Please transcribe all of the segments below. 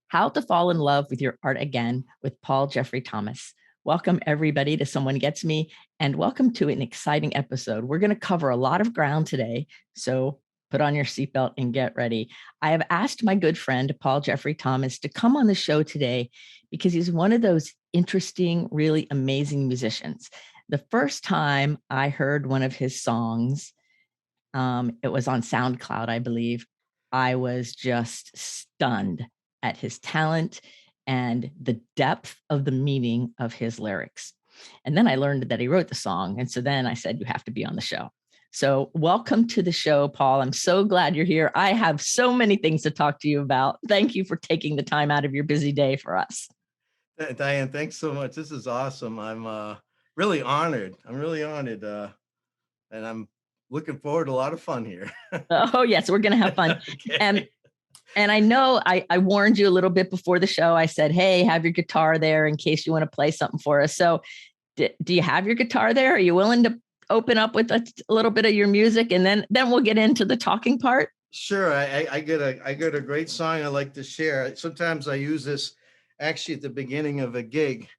How to Fall in Love with Your Art Again with Paul Jeffrey Thomas. Welcome, everybody, to Someone Gets Me, and welcome to an exciting episode. We're going to cover a lot of ground today, so put on your seatbelt and get ready. I have asked my good friend, Paul Jeffrey Thomas, to come on the show today because he's one of those interesting, really amazing musicians. The first time I heard one of his songs, it was on SoundCloud, I believe. I was just stunned at his talent and the depth of the meaning of his lyrics. And then I learned that he wrote the song. And so then I said, you have to be on the show. So welcome to the show, Paul. I'm so glad you're here. I have so many things to talk to you about. Thank you for taking the time out of your busy day for us. Diane, thanks so much. This is awesome. I'm really honored. And I'm looking forward to a lot of fun here. Oh, yes, we're going to have fun. Okay. And I know I warned you a little bit before the show. I said, hey, have your guitar there in case you want to play something for us. So do you have your guitar there? Are you willing to open up with a little bit of your music, and then we'll get into the talking part? Sure. I get a great song I like to share. Sometimes I use this actually at the beginning of a gig,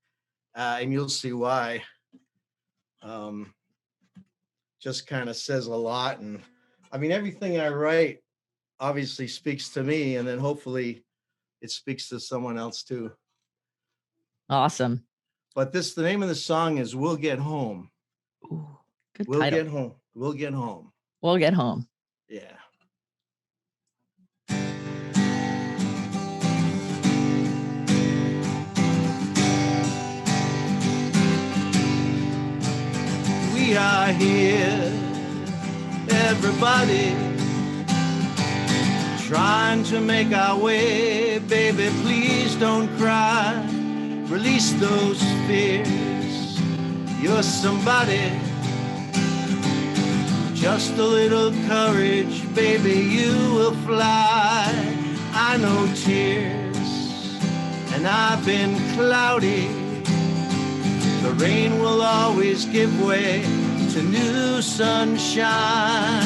and you'll see why. Just kind of says a lot. And I mean, everything I write obviously speaks to me, and then hopefully it speaks to someone else too. Awesome. But the name of the song is We'll Get Home. Ooh, good We'll title. get home. We'll get home. We'll get home. Yeah. We are here, everybody, trying to make our way. Baby, please don't cry. Release those fears. You're somebody. Just a little courage, baby, you will fly. I know tears, and I've been cloudy. The rain will always give way to new sunshine.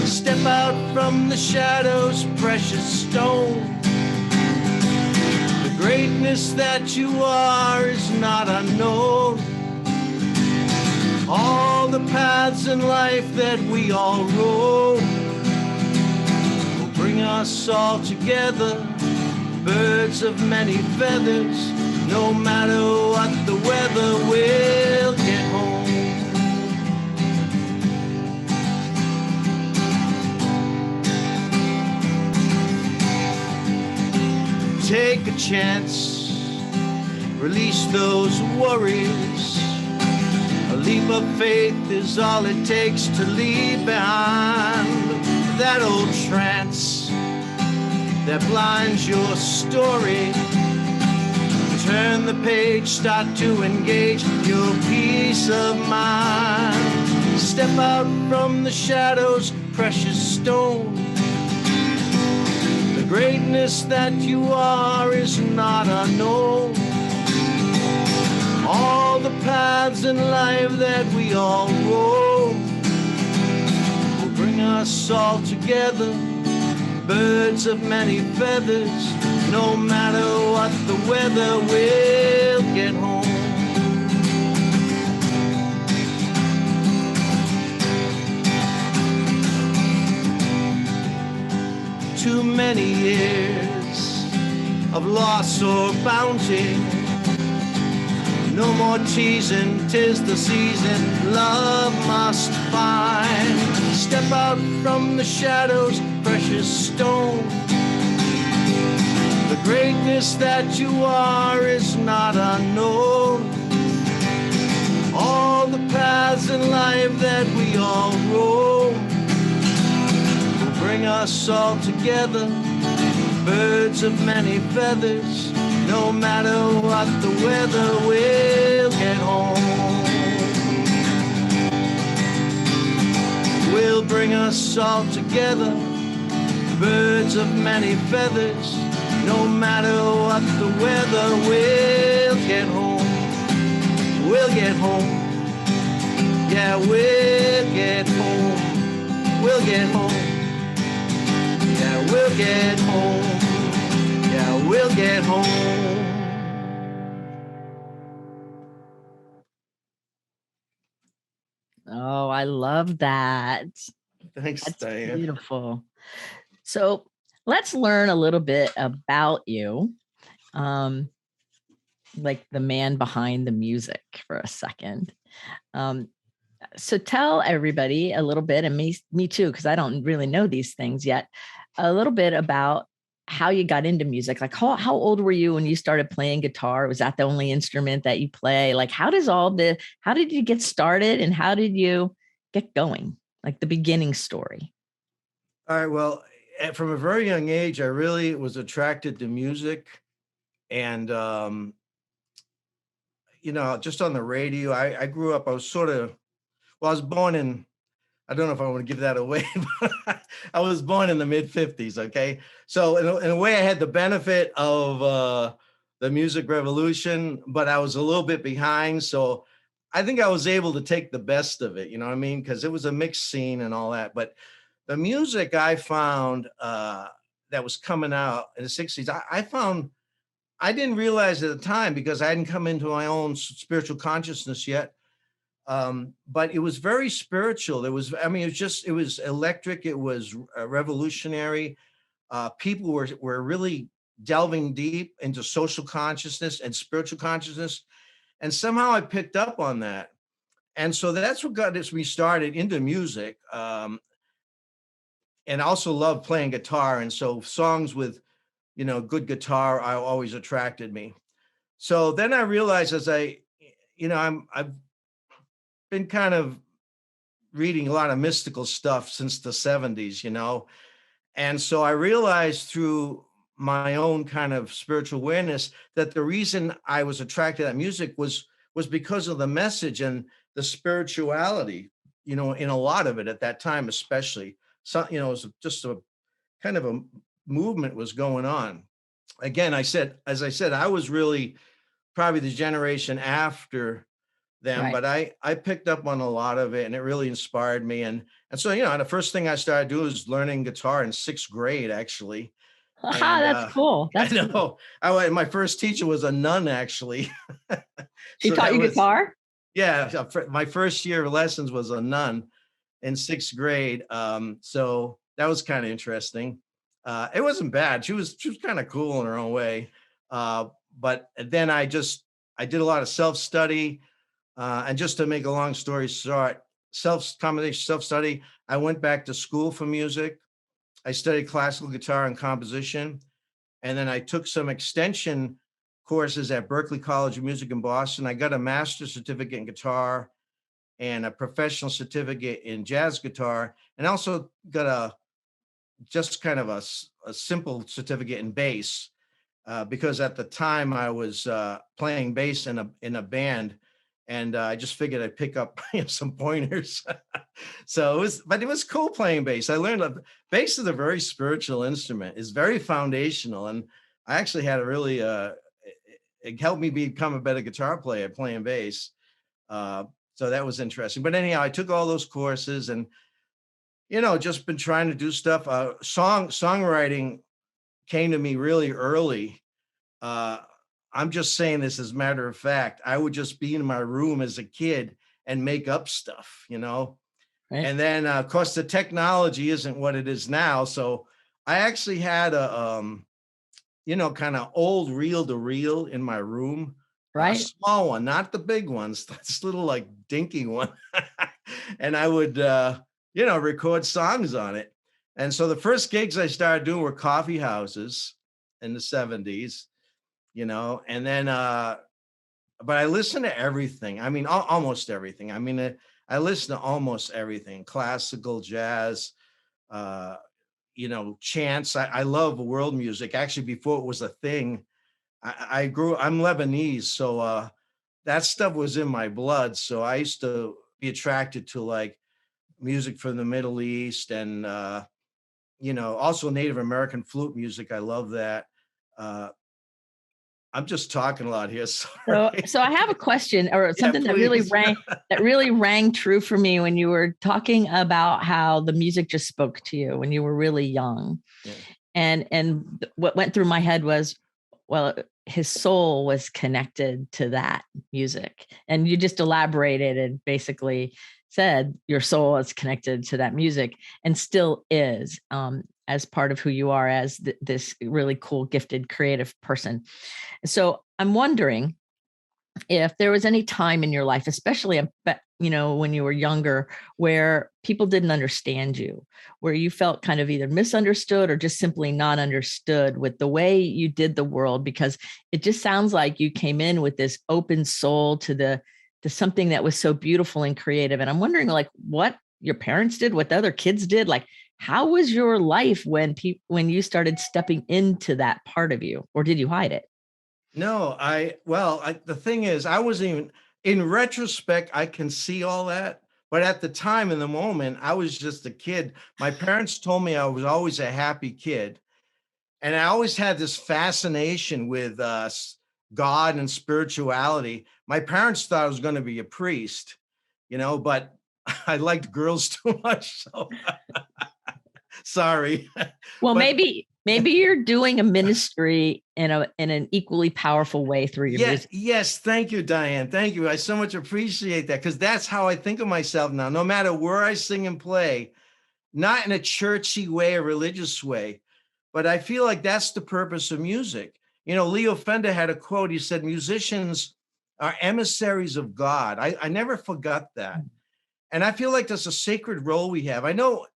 Step out from the shadows, precious stone. The greatness that you are is not unknown. All the paths in life that we all roam will bring us all together, birds of many feathers. No matter what the weather, we'll get home. Take a chance, release those worries. A leap of faith is all it takes to leave behind that old trance that blinds your story. Turn the page, start to engage your peace of mind. Step out from the shadows, precious stone. The greatness that you are is not unknown. All the paths in life that we all roam will bring us all together, birds of many feathers. No matter what the weather, we'll get home. Too many years of loss or bounty. No more teasing, 'tis the season love must find. Step out from the shadows, precious stone. The greatness that you are is not unknown. All the paths in life that we all roam will bring us all together, birds of many feathers. No matter what the weather, we'll get home. Will bring us all together, birds of many feathers. No matter what the weather, we'll get home. We'll get home. Yeah, we'll get home. We'll get home. Yeah, we'll get home. Yeah, we'll get home. Oh, I love that. Thanks, That's Diane. beautiful. So let's learn a little bit about you, um, like the man behind the music for a second. Um, so tell everybody a little bit, and me too, because I don't really know these things yet, a little bit about how you got into music. Like how old were you when you started playing guitar? Was that the only instrument that you play? Like how did you get started and how did you get going? Like the beginning story. All right. Well, from a very young age, I really was attracted to music. And, just on the radio, I grew up, I was sort of, well, I was born in, I don't know if I want to give that away, but I was born in the mid 50s. Okay. So in a way, I had the benefit of the music revolution, but I was a little bit behind. So I think I was able to take the best of it. You know what I mean? Because it was a mixed scene and all that. But the music I found that was coming out in the 60s, I found, I didn't realize at the time because I hadn't come into my own spiritual consciousness yet. But it was very spiritual. It was electric. It was revolutionary. People were really delving deep into social consciousness and spiritual consciousness. And somehow I picked up on that. And so that's what got me started into music. And I also love playing guitar. And so songs with, good guitar, I always attracted me. So then I realized I've been kind of reading a lot of mystical stuff since the 70s, And so I realized through my own kind of spiritual awareness that the reason I was attracted to that music was because of the message and the spirituality, in a lot of it at that time, especially. So, it was just a kind of a movement was going on. Again, as I said, I was really probably the generation after them, Right. but I picked up on a lot of it and it really inspired me. And so, the first thing I started doing was learning guitar in sixth grade, actually. Aha, And that's cool. I That's cool. know my first teacher was a nun, actually. She So taught that you was, guitar? yeah, my first year of lessons was a nun in sixth grade. So that was kind of interesting. It wasn't bad. She was kind of cool in her own way. But then I did a lot of self study, and just to make a long story short, self study. I went back to school for music. I studied classical guitar and composition, and then I took some extension courses at Berklee College of Music in Boston. I got a master's certificate in guitar and a professional certificate in jazz guitar, and also got just kind of a simple certificate in bass, because at the time I was playing bass in a band, and I just figured I'd pick up some pointers. So it was cool playing bass. I learned that bass is a very spiritual instrument. It's very foundational, and I actually had a really it helped me become a better guitar player playing bass. Uh, so that was interesting. But anyhow, I took all those courses and just been trying to do stuff. Songwriting came to me really early. uh, I'm just saying this as a matter of fact. I would just be in my room as a kid and make up stuff. Right. And then, of course, the technology isn't what it is now. So I actually had kind of old reel to reel in my room, a Right. small one, not the big ones, this little like dinky one. And I would, record songs on it. And so the first gigs I started doing were coffee houses in the 70s, and then but I listen to everything. I mean, almost everything. I mean, I listen to almost everything: classical, jazz, uh, chants. I love world music. Actually, before it was a thing, I'm Lebanese, so that stuff was in my blood. So I used to be attracted to like music from the Middle East and also Native American flute music. I love that. Uh, I'm just talking a lot here. Sorry. So I have a question or Yeah, something please. that really rang true for me when you were talking about how the music just spoke to you when you were really young. Yeah. And what went through my head was, well, his soul was connected to that music. And you just elaborated and basically said your soul is connected to that music and still is, as part of who you are as this really cool, gifted, creative person. So I'm wondering if there was any time in your life, especially when you were younger, where people didn't understand you, where you felt kind of either misunderstood or just simply not understood with the way you did the world, because it just sounds like you came in with this open soul to something that was so beautiful and creative. And I'm wondering, like, what your parents did, what the other kids did, like, how was your life when you started stepping into that part of you, or did you hide it? No, the thing is, I wasn't even, in retrospect, I can see all that. But at the time, in the moment, I was just a kid. My parents told me I was always a happy kid. And I always had this fascination with God and spirituality. My parents thought I was going to be a priest, but I liked girls too much. So sorry. Well, But maybe you're doing a ministry in an equally powerful way through your yeah, music. yes, thank you, Diane. Thank you. I so much appreciate that, because that's how I think of myself now. No matter where I sing and play, not in a churchy way or religious way, but I feel like that's the purpose of music. Leo Fender had a quote. He said, "Musicians are emissaries of God." I never forgot that. And I feel like that's a sacred role we have. I know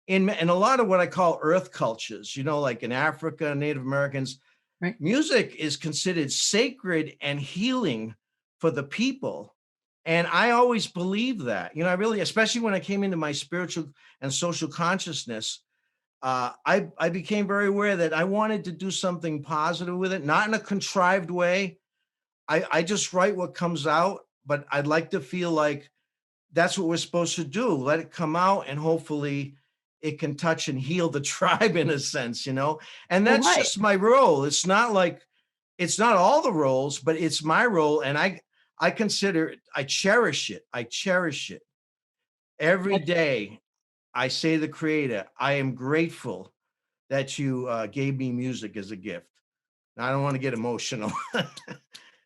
in a lot of what I call earth cultures, like in Africa, Native Americans, Right. music is considered sacred and healing for the people. And I always believe that. I really, especially when I came into my spiritual and social consciousness, I became very aware that I wanted to do something positive with it, not in a contrived way. I just write what comes out, but I'd like to feel like that's what we're supposed to do. Let it come out, and hopefully it can touch and heal the tribe in a sense, And Well, that's right. just my role. It's not all the roles, but it's my role. And I consider it, I cherish it. I cherish it every That's, day. I say to the creator, I am grateful that you gave me music as a gift. Now, I don't want to get emotional.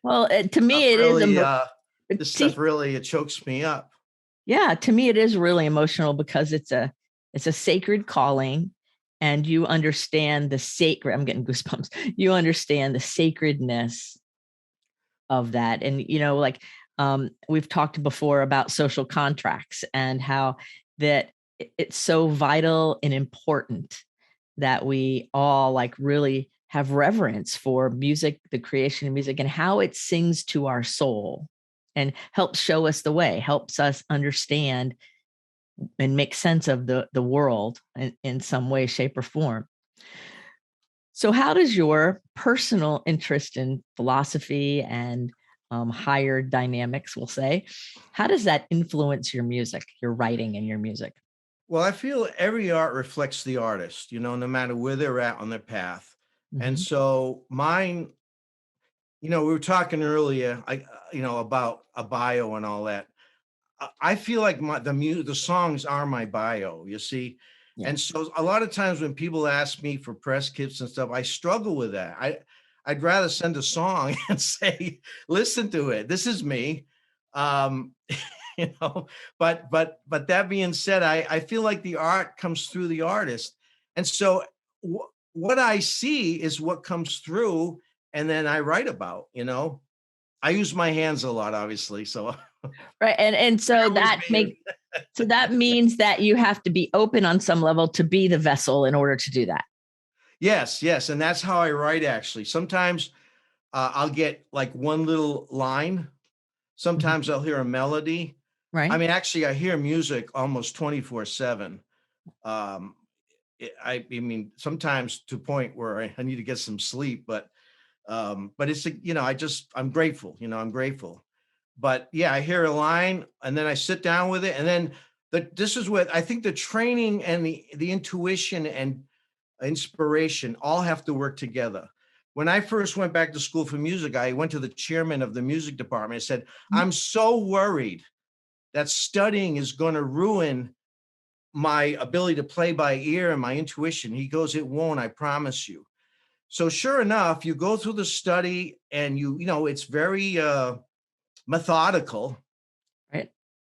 well, to Stuff me, it is really, this stuff see, really, it chokes me up. yeah, to me, it is really emotional because it's a sacred calling, and you understand the sacred. I'm getting goosebumps. You understand the sacredness of that, and like, we've talked before about social contracts and how that it's so vital and important that we all like really have reverence for music, the creation of music, and how it sings to our soul and helps show us the way, helps us understand and make sense of the world in some way, shape, or form. So, how does your personal interest in philosophy and higher dynamics, we'll say, how does that influence your music, your writing, and your music? Well, I feel every art reflects the artist, no matter where they're at on their path. And Mhm. so mine, we were talking earlier, about a bio and all that. I feel like the songs are my bio, you see. Yeah. And so a lot of times when people ask me for press kits and stuff, I struggle with that. I'd rather send a song and say, listen to it. This is me. Um, you know, but that being said, I feel like the art comes through the artist. And so what I see is what comes through, and then I write about. I use my hands a lot, obviously. So Right. And so always that being. make so that means that you have to be open on some level to be the vessel in order to do that. Yes, yes, and that's how I write actually. Sometimes, I'll get, like, one little line. Mhm. Sometimes I'll hear a melody. I Right. mean, actually, I hear music almost 24/7. Um, I mean, sometimes to a point where I need to get some sleep, but it's, I'm grateful, I'm grateful. But, yeah, I hear a line, and then I sit down with it, and then this is what I think the training and the intuition and inspiration all have to work together. When I first went back to school for music, I went to the chairman of the music department. I said, Mhm. I'm so worried that studying is going to ruin my ability to play by ear and my intuition. He goes, it won't, I promise you. So sure enough, you go through the study and it's very methodical. Right.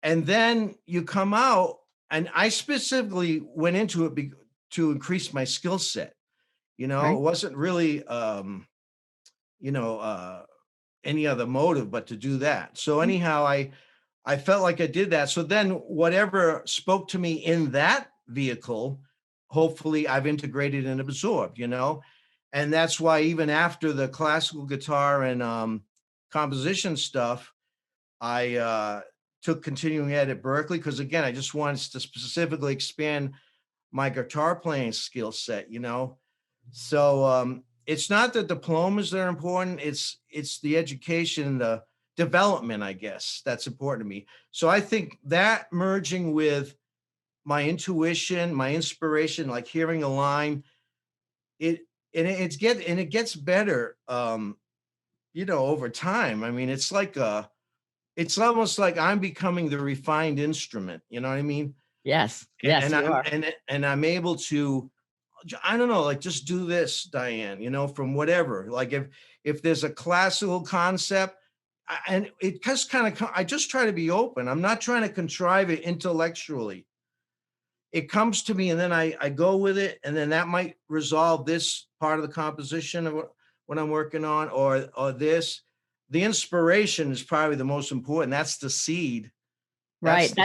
And then you come out, and I specifically went into it to increase my skill set. It Right. wasn't really, you know, uh, any other motive but to do that. So Mm. anyhow, I felt like I did that. So then whatever spoke to me in that vehicle, hopefully I've integrated and absorbed. And that's why even after the classical guitar and composition stuff, I took continuing ed at Berkeley because again, I just wanted to specifically expand my guitar playing skill set. So it's not the diplomas that are important, it's the education, the development, I guess, that's important to me. So I think that merging with my intuition, my inspiration, like hearing a line, it and it gets better over time. I mean, it's almost like I'm becoming the refined instrument, you know what I mean? Yes. And Yes, you are. I'm able to, I don't know, like just do this, Diane, from whatever. Like if there's a classical concept, and it just kind of, I just try to be open. I'm not trying to contrive it intellectually. It comes to me, and then I go with it, and then that might resolve this part of the composition of what I'm working on, or this. The inspiration is probably the most important. That's the seed. That's Right. the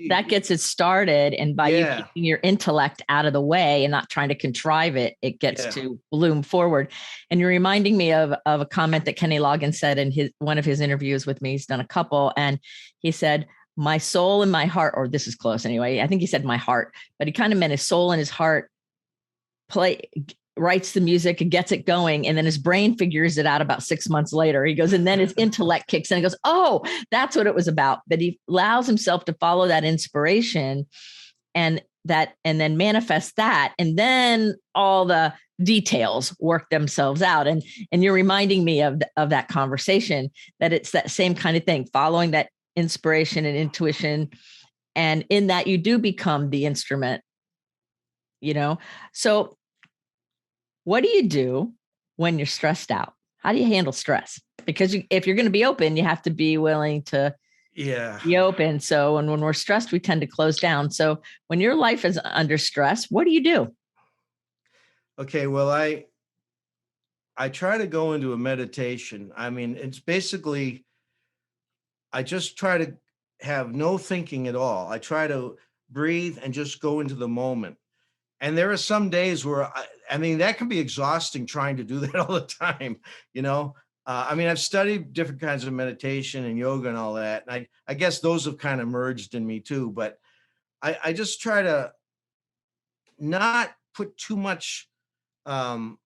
That seed. gets it started. And by you Yeah, keeping your intellect out of the way and not trying to contrive it, it gets yeah. to bloom forward. And you're reminding me of a comment that Kenny Loggins said in one of his interviews with me. He's done a couple, and he said, "My soul and my heart," or this is close anyway. I think he said my heart, but he kind of meant his soul and his heart play writes the music and gets it going, and then his brain figures it out about 6 months later. He goes, and then his intellect kicks in and goes, "Oh, that's what it was about." But he allows himself to follow that inspiration and then manifest that, and then all the details work themselves out. And you're reminding me of that conversation, that it's that same kind of thing, following that inspiration and intuition, and in that you do become the instrument. So what do you do when you're stressed out? How do you handle stress? Because if you're going to be open, you have to be willing to Yeah. be open. So, and when we're stressed, we tend to close down. So, when your life is under stress, what do you do? Okay. Well, I try to go into a meditation. I mean, it's basically I just try to have no thinking at all. I try to breathe and just go into the moment. And there are some days where I mean that can be exhausting trying to do that all the time. You know, I mean I've studied different kinds of meditation and yoga and all that, and I guess those have kind of merged in me too. But I just try to not put um,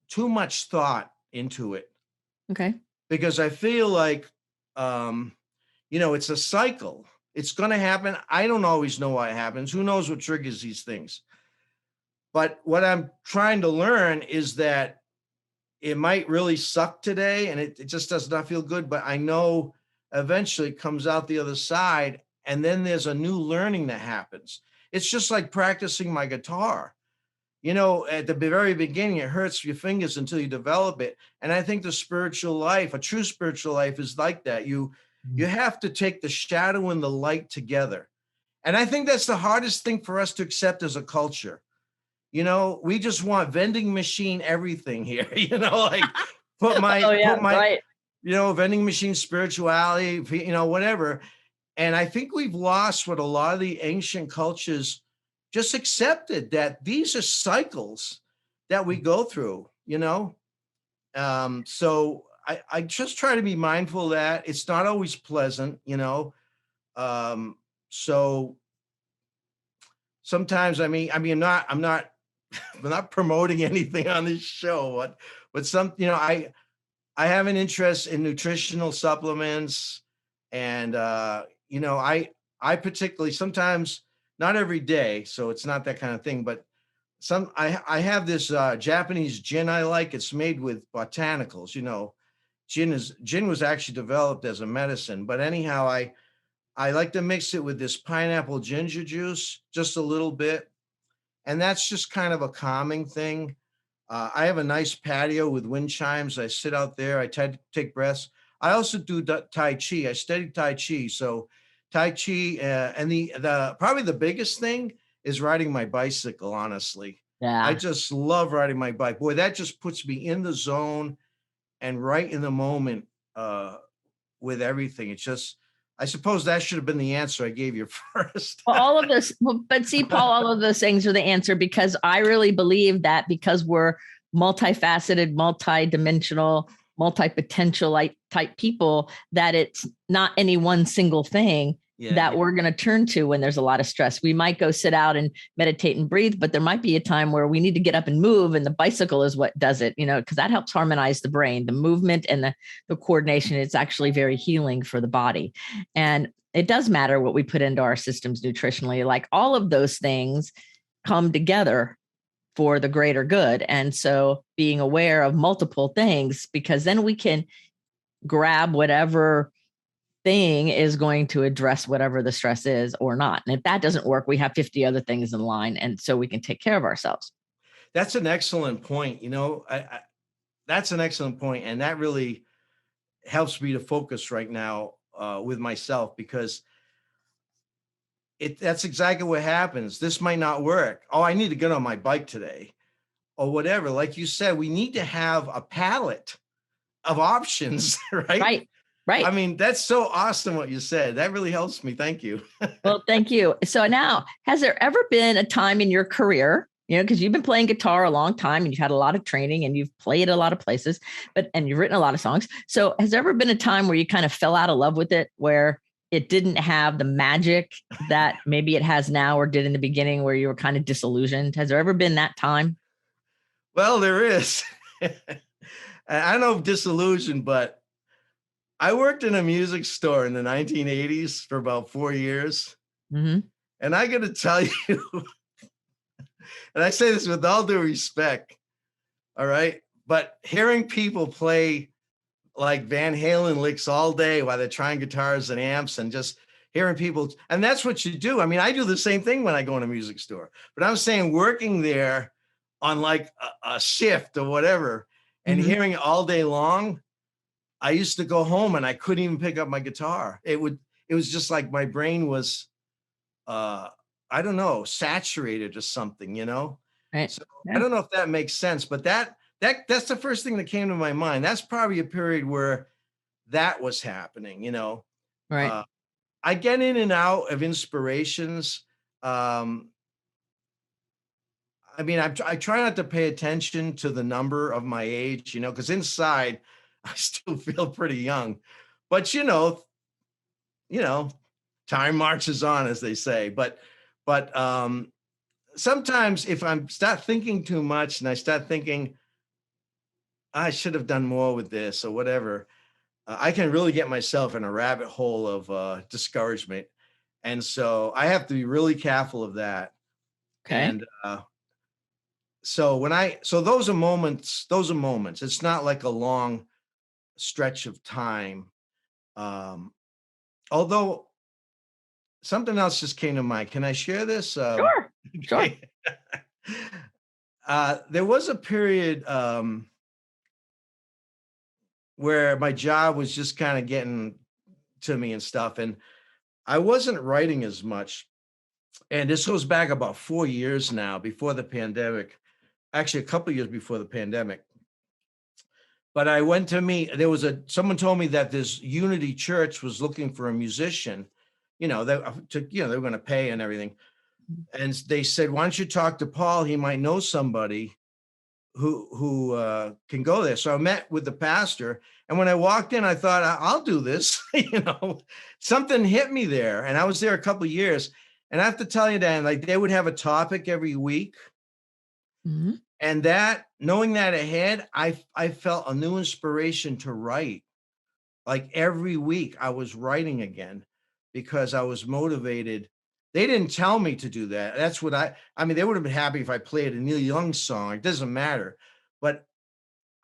too much thought into it Okay. because I feel like um, it's a cycle. It's going to happen. I don't always know why it happens. Who knows what triggers these things? But what I'm trying to learn is that it might really suck today and it just does not feel good. But I know eventually it comes out the other side. And then there's a new learning that happens. It's just like practicing my guitar. At the very beginning, it hurts your fingers until you develop it. And I think the spiritual life, a true spiritual life, is like that. You have to take the shadow and the light together. And I think that's the hardest thing for us to accept as a culture. We just want vending machine everything here. Like Oh yeah, put my, right. vending machine spirituality, whatever. And I think we've lost what a lot of the ancient cultures just accepted, that these are cycles that we go through. So I just try to be mindful of that. It's not always pleasant. Um, so sometimes, I'm not promoting anything on this show, but I have an interest in nutritional supplements, and I particularly sometimes, not every day, so it's not that kind of thing, but I have this Japanese gin I like. It's made with botanicals. Gin was actually developed as a medicine, but anyhow, I like to mix it with this pineapple ginger juice just a little bit, and that's just kind of a calming thing. I have a nice patio with wind chimes. I sit out there. I try to take breaths. I also do Tai Chi. I study Tai Chi. So Tai Chi, and the probably the biggest thing is riding my bicycle. Honestly, I Yeah. just love riding my bike. Boy, that just puts me in the zone and right in the moment uh, with everything. It's just, I suppose that should have been the answer I gave you first. Well, all of this, well, but see, Paul, all of those things are the answer because I really believe that because we're multifaceted, multi-dimensional, multi-potential type people, that it's not any one single thing Yeah, that we're going to turn to when there's a lot of stress. We might go sit out and meditate and breathe, but there might be a time where we need to get up and move, and the bicycle is what does it, because that helps harmonize the brain, the movement and the coordination. It's actually very healing for the body. And it does matter what we put into our systems nutritionally. Like all of those things come together for the greater good. And so being aware of multiple things, because then we can grab whatever thing is going to address whatever the stress is or not. And if that doesn't work, we have 50 other things in line. And so we can take care of ourselves. that's an excellent point. That's an excellent point, and that really helps me to focus right now with myself because that's exactly what happens. This might not work. Oh, I need to get on my bike today or whatever. Like you said, we need to have a palette of options, right? Right. I Right. mean, that's so awesome what you said. That really helps me. Thank you. Well, thank you. So now, has there ever been a time in your career, because you've been playing guitar a long time and you've had a lot of training and you've played a lot of places, and you've written a lot of songs. So has there ever been a time where you kind of fell out of love with it, where it didn't have the magic that maybe it has now or did in the beginning, where you were kind of disillusioned? Has there ever been that time? Well, there is. I don't know if disillusioned, but I worked in a music store in the 1980s for about 4 years. Mm-hmm. And I got to tell you, and I say this with all due respect, all right? But hearing people play like Van Halen licks all day while they're trying guitars and amps and just hearing people, and that's what you do. I mean, I do the same thing when I go in a music store, but I'm saying working there on like a shift or whatever and Mm-hmm. hearing it all day long, I used to go home and I couldn't even pick up my guitar. It was just like my brain was, uh, I don't know, saturated or something. Right. So I Yeah. don't know if that makes sense, but that's the first thing that came to my mind. That's probably a period where that was happening. Right. Uh, I get in and out of inspirations. Um, I mean, I try not to pay attention to the number of my age, because inside I still feel pretty young. But you know, time marches on, as they say. But sometimes if I'm start thinking too much and I start thinking I should have done more with this or whatever, I can really get myself in a rabbit hole of discouragement. And so I have to be really careful of that. Okay. And so those are moments. It's not like a long stretch of time. Um, although something else just came to mind. Can I share this? Sure. Sure. Okay. There was a period where my job was just kind of getting to me and stuff, and I wasn't writing as much. And this goes back about 4 years now, before the pandemic. Actually, a couple of years before the pandemic. But I went to meet. Someone told me that this Unity Church was looking for a musician. They were going to pay and everything. And they said, "Why don't you talk to Paul? He might know somebody who can go there." So I met with the pastor, and when I walked in, I thought, I'll do this. Something hit me there, and I was there a couple of years. And I have to tell you, Dan, like they would have a topic every week, Mm-hmm. and that knowing that ahead, I felt a new inspiration to write. Like every week, I was writing again because I was motivated. They didn't tell me to do that. That's what I mean, they would have been happy if I played a Neil Young song. It doesn't matter. But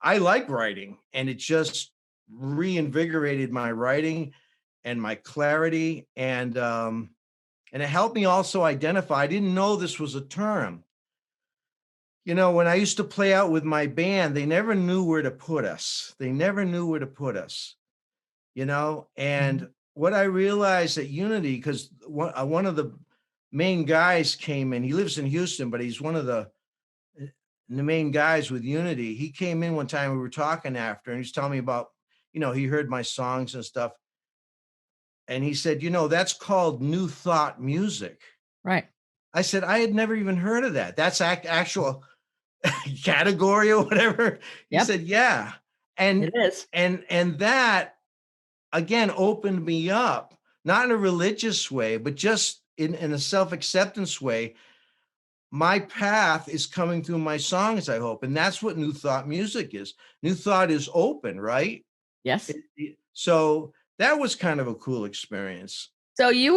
I like writing, and it just reinvigorated my writing and my clarity. And it helped me also identify. I didn't know this was a term. when I used to play out with my band, they never knew where to put us. They never knew where to put us, Mhm. and what I realized at Unity, because one of the main guys came in, he lives in Houston, but he's one of the main guys with Unity. He came in one time, we were talking after, and he's telling me about, he heard my songs and stuff. And he said, that's called New Thought music. Right. I said, I had never even heard of that. That's actual category or whatever. He Yep. said, yeah. It And is. and that again opened me up, not in a religious way, but just in a self-acceptance way. My path is coming through my songs, I hope. And that's what New Thought music is. New Thought is open, right? Yes. So that was kind of a cool experience. So you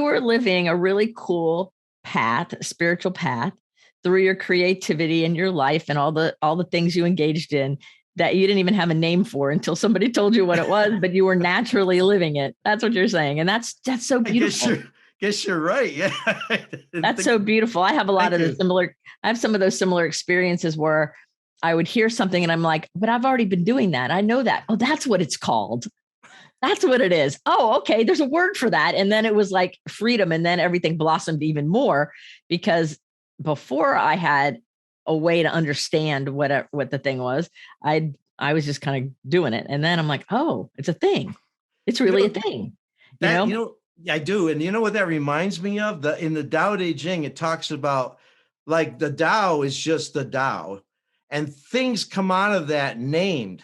were living a really cool path, spiritual path through your creativity and your life and all the things you engaged in that you didn't even have a name for until somebody told you what it was, but you were naturally living it. That's what you're saying. And that's so I guess beautiful. you're right. Yeah. I didn't That's think. so beautiful. I have a lot Thank of the you. similar, I have some of those similar experiences where I would hear something and I'm like, but I've already been doing that. I know that. Oh, that's what it's called. That's what it is. Oh, okay. There's a word for that. And then it was like freedom. And then everything blossomed even more because before I had a way to understand what the thing was, I was just kind of doing it. And then I'm like, oh, it's a thing. It's You really a know thing, you that know? I do, and you know what that reminds me of? The In the Tao Te Ching, it talks about like the Tao is just the Tao, and things come out of that named.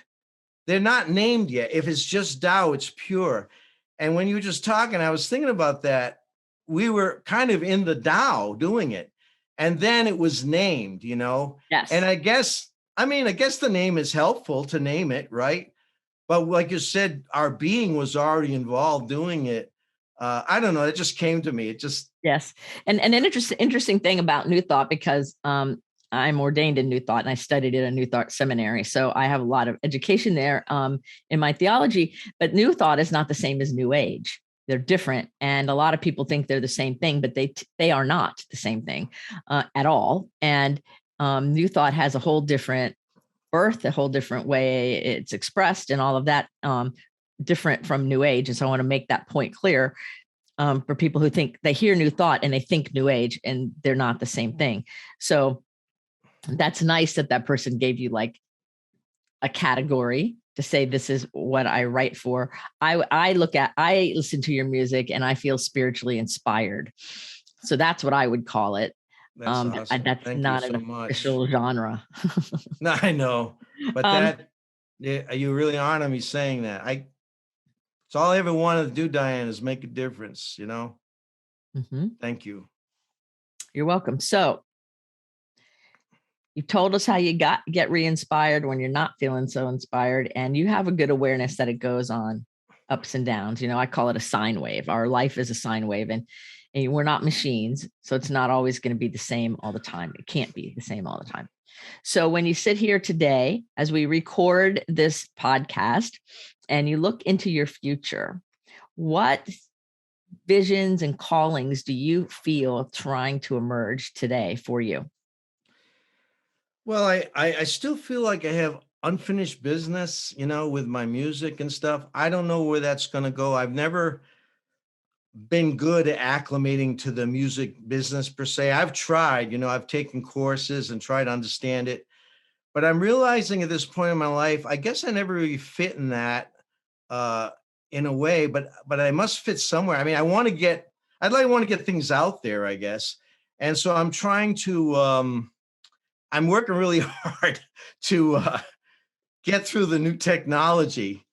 They're not named yet. If it's just Tao, it's pure. And when you were just talking, I was thinking about that. We were kind of in the Tao doing it, and then it was named. And Yes. I guess the name is helpful to name it, right? But like you said, our being was already involved doing it. I don't know. It just came to me. It just Yes. And an interesting thing about New Thought, because I'm ordained in New Thought and I studied at a New Thought seminary. So I have a lot of education there in my theology, but New Thought is not the same as New Age. They're different. And a lot of people think they're the same thing, but they are not the same thing at all. And New Thought has a whole different birth, a whole different way it's expressed and all of that, different from New Age. And so I want to make that point clear for people who think they hear New Thought and they think New Age, and they're not the same thing. So that's nice that that person gave you like a category to say this is what I write for. I listen to your music and I feel spiritually inspired. So that's what I would call it. that's awesome. That's Thank you not so an much. official genre. No, I know, but um, that yeah, you really honor me saying that. It's all I ever wanted to do, Diane, is make a difference. mhm. Thank you. You're welcome. So you told us how you get re-inspired when you're not feeling so inspired, and you have a good awareness that it goes on ups and downs. I call it a sine wave. Our life is a sine wave, and we're not machines, so it's not always going to be the same all the time. It can't be the same all the time. So when you sit here today as we record this podcast and you look into your future, what visions and callings do you feel trying to emerge today for you? Well, I still feel like I have unfinished business, with my music and stuff. I don't know where that's going to go. I've never been good at acclimating to the music business per se. I've tried, I've taken courses and tried to understand it, but I'm realizing at this point in my life, I guess I never really fit in that uh in a way, but I must fit somewhere. I mean, I'd like want to get things out there, I guess. And so I'm working really hard to get through the new technology,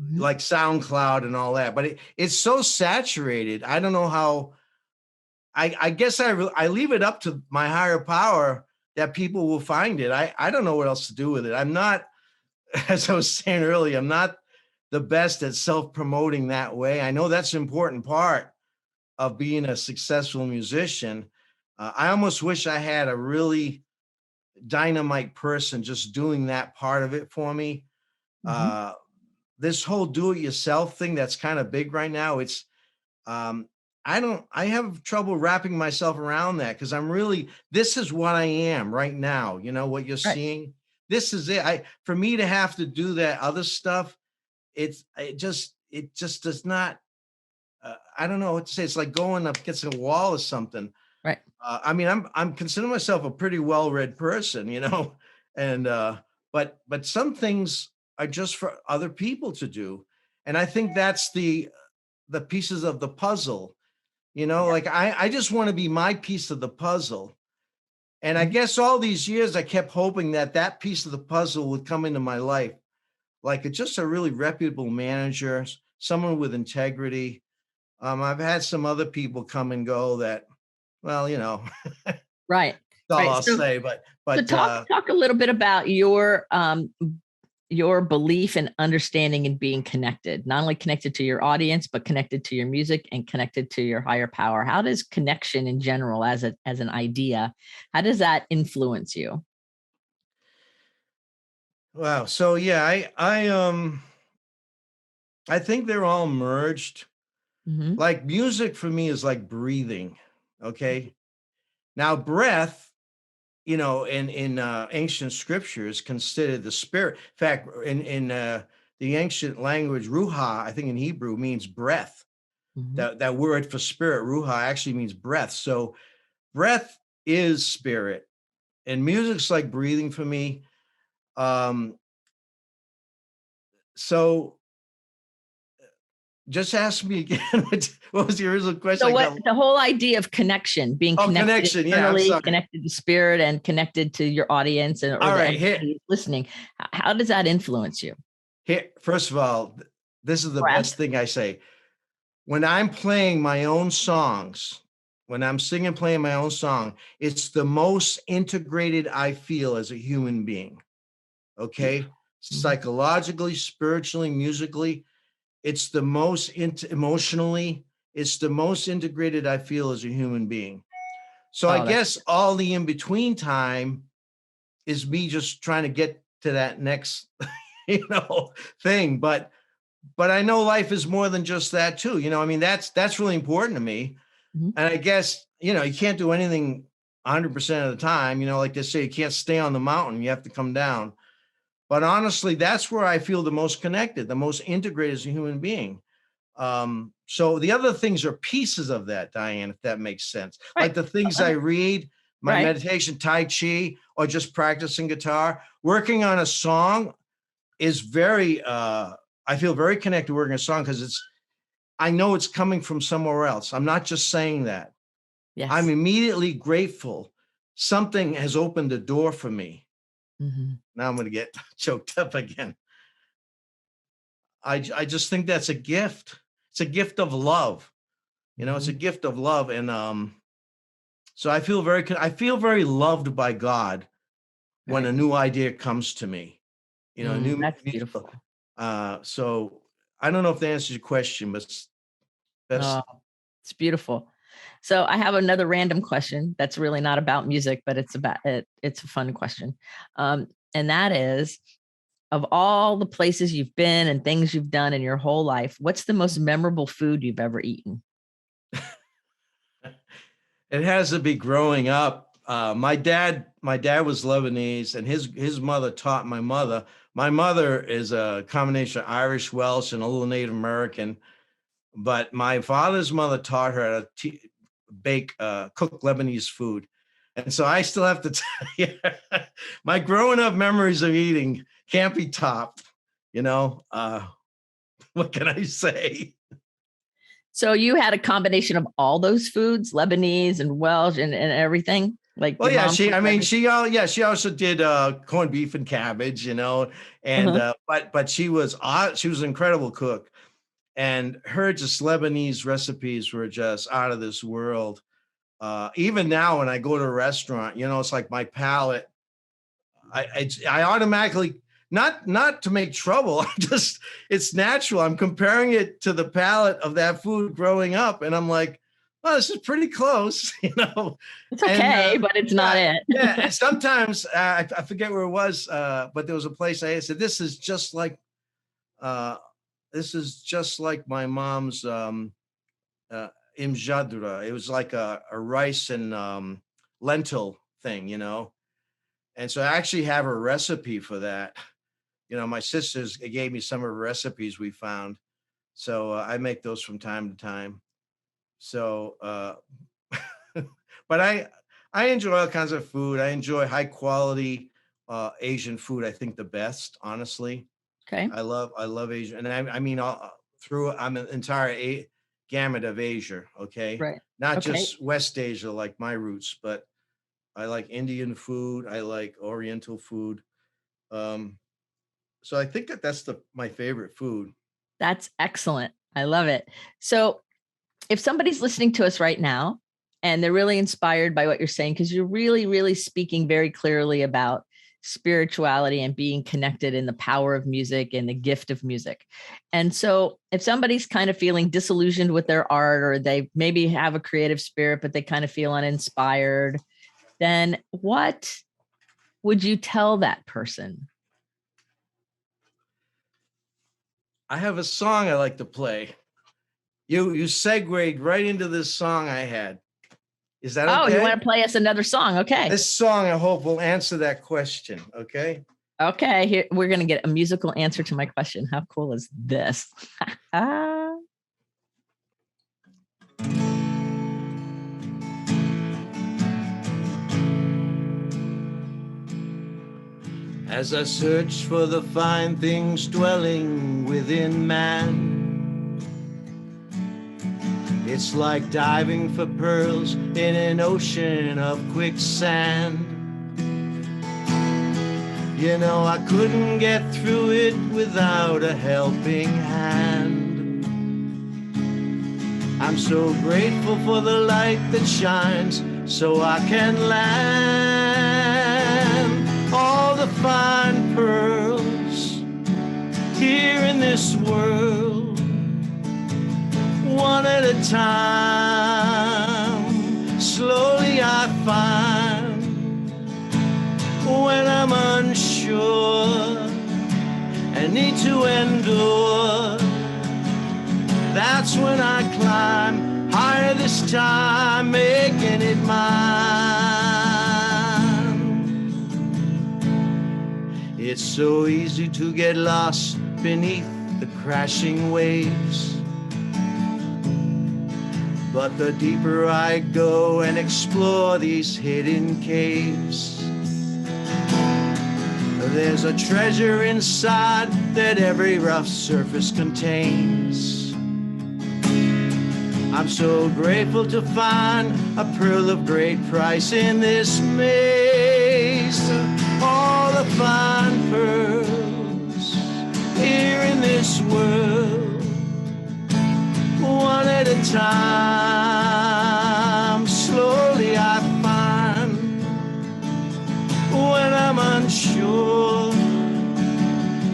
Mhm. like SoundCloud and all that. But it's so saturated. I don't know how. I guess I leave it up to my higher power that people will find it. I don't know what else to do with it. I'm not, as I was saying earlier, I'm not the best at self promoting that way. I know that's an important part of being a successful musician. I almost wish I had a really dynamite person just doing that part of it for me. Mhm. Uh, this whole do it yourself thing that's kind of big right now. Um, I have trouble wrapping myself around that because this is what I am right now. You know, what you're Right. seeing, this is it. For me to have to do that other stuff, it just does not, I don't know what to say. It's like going up against a wall or something. Right. I mean, I'm considering myself a pretty well-read person, you know, and but some things are just for other people to do, and I think that's the pieces of the puzzle, you know. Yeah. Like I just want to be my piece of the puzzle, and I Mhm. guess all these years I kept hoping that that piece of the puzzle would come into my life, like just a really reputable manager, someone with integrity. I've had some other people come and go that, well, you know, Right. that's all Right. I'll say. But So talk a little bit about your belief and understanding and being connected, not only connected to your audience, but connected to your music and connected to your higher power. How does connection in general as an idea, how does that influence you? wow. So yeah, I think they're all merged. Mhm. Like music for me is like breathing. Okay. Now breath, you know, in ancient scripture is considered the spirit. In fact, in the ancient language, ruha, I think in Hebrew means breath. Mhm. That word for spirit, ruha, actually means breath. So breath is spirit, and music's like breathing for me. Um, so just ask me again. What was the original question? So I what got the whole idea of connection, being oh, connected connection. Yeah, I'm internally, sorry. connected to spirit and connected to your audience or All the right, everybody who's listening, how does that influence you? here. First of all, this is the best Breath. thing I say. When I'm playing my own songs, when I'm singing, playing my own song, it's the most integrated I feel as a human being. Okay, Beautiful. Mhm. psychologically, spiritually, musically, it's the most emotionally. It's the most integrated I feel as a human being. So I Oh, that's guess all the in between time is me just trying to get to that next, you know, thing. But I know life is more than just that too. You know, I mean, that's really important to me. mhm. And I guess, you know, you can't do anything 100% of the time. You know, like they say, you can't stay on the mountain, you have to come down. But honestly, that's where I feel the most connected, the most integrated as a human being. So the other things are pieces of that, Diane, if that makes sense. Like Right. the things I read, my Right. meditation, Tai Chi, or just practicing guitar, working on a song is I feel very connected working a song because I know it's coming from somewhere else. I'm not just saying that. I'm Yes. immediately grateful. Something has opened a door for me. Mhm. Now I'm going to get choked up again. I just think that's a gift. It's a gift of love. You know, it's a Mhm. gift of love. And so I feel very loved by God when a Right. new idea comes to me. You know, a new That's musical. beautiful. So I don't know if that answers your question, but Oh, best. it's beautiful. So I have another random question that's really not about music, but it's about it. It's a fun question. And that is, of all the places you've been and things you've done in your whole life, what's the most memorable food you've ever eaten? It has to be growing up. My dad was Lebanese, and his mother taught my mother. My mother is a combination of Irish, Welsh, and a little Native American. But my father's mother taught her how to cook Lebanese food, and so I still have to tell you, my growing up memories of eating can't be topped. You know, what can I say? So you had a combination of all those foods, Lebanese and Welsh and everything. Like Well, your yeah, mom she. cooked I mean, everything. she also did corned beef and cabbage, you know, and Uh-huh. but she was an incredible cook, and her just Lebanese recipes were just out of this world. Even now, when I go to a restaurant, you know, it's like my palate. I automatically, not to make trouble. I just it's natural. I'm comparing it to the palate of that food growing up, and I'm like, well, this is pretty close, you know. It's And okay, but it's not yeah, it. yeah. And sometimes I forget where it was, but there was a place I said, uh, this is just like my mom's. imjadra. It was like a rice and lentil thing, And so I actually have a recipe for that. My sisters gave me some of the recipes we found. So I make those from time to time. So, but I enjoy all kinds of food. I enjoy high quality Asian food. I think the best, honestly. Okay. I love Asia, and I mean through I'm an entire gamut of Asia. Okay, Right. not Okay. just West Asia like my roots, but I like Indian food. I like Oriental food. Um, so I think that's my favorite food. That's excellent. I love it. So if somebody's listening to us right now and they're really inspired by what you're saying, because you're really, really speaking very clearly about spirituality and being connected in the power of music and the gift of music. And so if somebody's kind of feeling disillusioned with their art, or they maybe have a creative spirit, but they kind of feel uninspired, then what would you tell that person? I have a song I like to play. You segued right into this song I had. Is that Oh, you okay? want to play us another song? Okay. This song I hope will answer that question. Okay. Okay, here we're going to get a musical answer to my question. How cool is this? Ah. As I search for the fine things dwelling within man, it's like diving for pearls in an ocean of quicksand. I couldn't get through it without a helping hand. I'm so grateful for the light that shines so I can land all the fine pearls here in this world, one at a time. Slowly I find when I'm unsure and need to endure. That's when I climb higher this time, making it mine. It's so easy to get lost beneath the crashing waves, but the deeper I go and explore these hidden caves, there's a treasure inside that every rough surface contains. I'm so grateful to find a pearl of great price in this maze. All the fine pearls here in this world, one at a time. Slowly I find when I'm unsure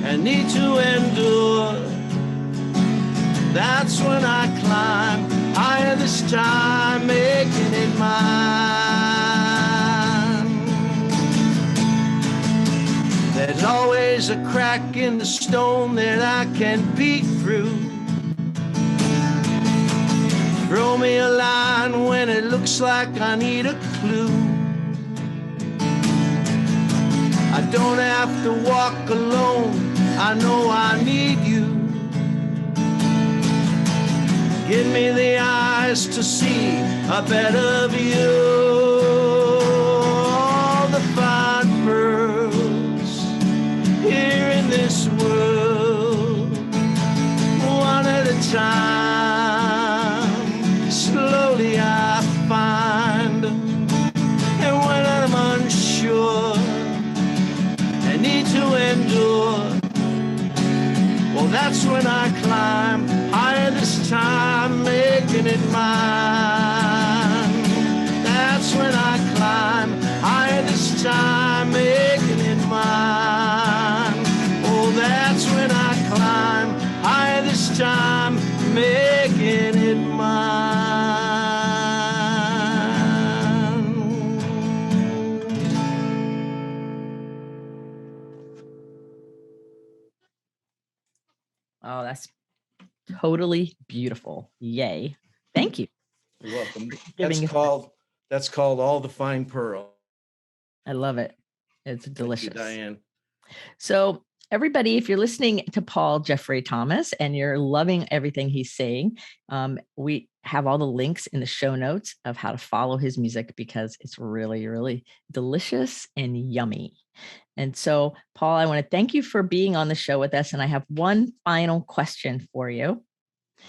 and need to endure. That's when I climb higher this time, making it mine. There's always a crack in the stone that I can peek through. Throw me a line when it looks like I need a clue. I don't have to walk alone, I know I need you. Give me the eyes to see a better view. All the fine pearls here in this world, one at a time. Slowly I find, and when I'm unsure and need to endure, well, that's when I climb higher this time, making it mine. That's when I climb higher this time, making it mine. Oh, that's when I climb higher this time, making it mine. Oh, that's totally beautiful. Yay. Thank you. You're welcome. Giving us, That's called All the Fine Pearl. I love it. It's Thank you, delicious. Diane. So, everybody, if you're listening to Paul Jeffrey Thomas and you're loving everything he's saying, we have all the links in the show notes of how to follow his music because it's really, really delicious and yummy. And so, Paul, I want to thank you for being on the show with us. And I have one final question for you.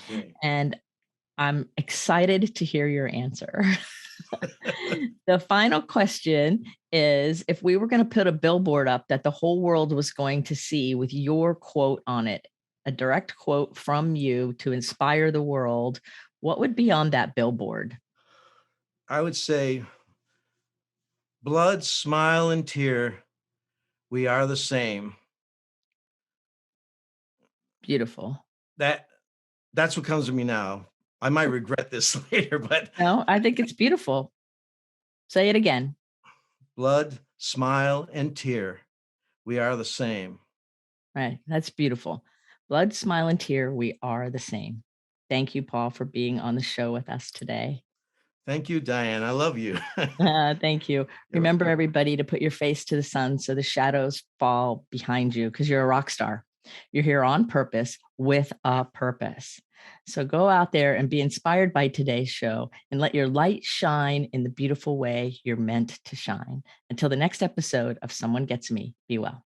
Okay. And I'm excited to hear your answer. The final question is if we were going to put a billboard up that the whole world was going to see with your quote on it, a direct quote from you to inspire the world, what would be on that billboard? I would say, blood, smile, and tear, we are the same. Beautiful. That's what comes to me now. I might regret this later, but No, I think it's beautiful. Say it again. blood, smile, and tear, we are the same. Right. That's beautiful. Blood, smile, and tear, we are the same. Thank you, Paul, for being on the show with us today. Thank you, Diane. I love you. Thank you. Remember, everybody, to put your face to the sun so the shadows fall behind you because you're a rock star. You're here on purpose with a purpose. So go out there and be inspired by today's show and let your light shine in the beautiful way you're meant to shine. Until the next episode of Someone Gets Me, be well.